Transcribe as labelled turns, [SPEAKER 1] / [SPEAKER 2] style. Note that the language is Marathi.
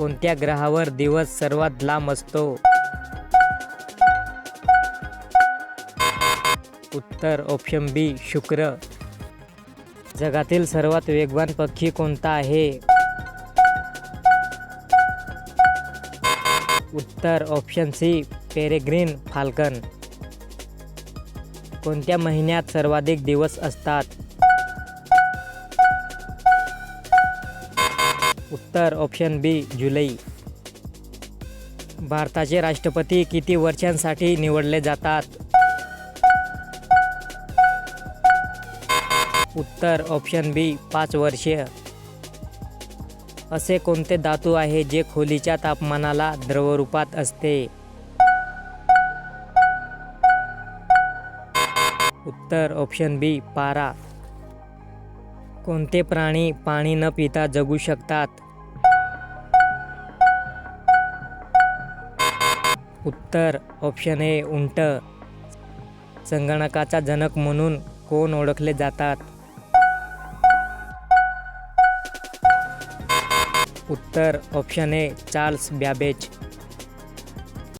[SPEAKER 1] कोणत्या ग्रहावर दिवस सर्वात लांब असतो? उत्तर ऑप्शन बी शुक्र. जगातील सर्वात वेगवान पक्षी कोणता आहे? उत्तर ऑप्शन सी पेरेग्रीन फाल्कन. कोणत्या महिन्यात सर्वाधिक दिवस असतात? उत्तर ऑप्शन बी जुलै. भारताचे राष्ट्रपती किती वर्षांसाठी निवडले जातात? उत्तर ऑप्शन बी 5 वर्षे. असे कोणते धातू आहे जे खोलीच्या तापमानाला द्रवरूपात असते? उत्तर ऑप्शन बी पारा. कोणते प्राणी पाणी न पिता जगू शकतात? उत्तर ऑप्शन ए उंट. संगणकाचा जनक म्हणून कोण ओळखले जातात? उत्तर ऑप्शन ए चार्ल्स बॅबेज.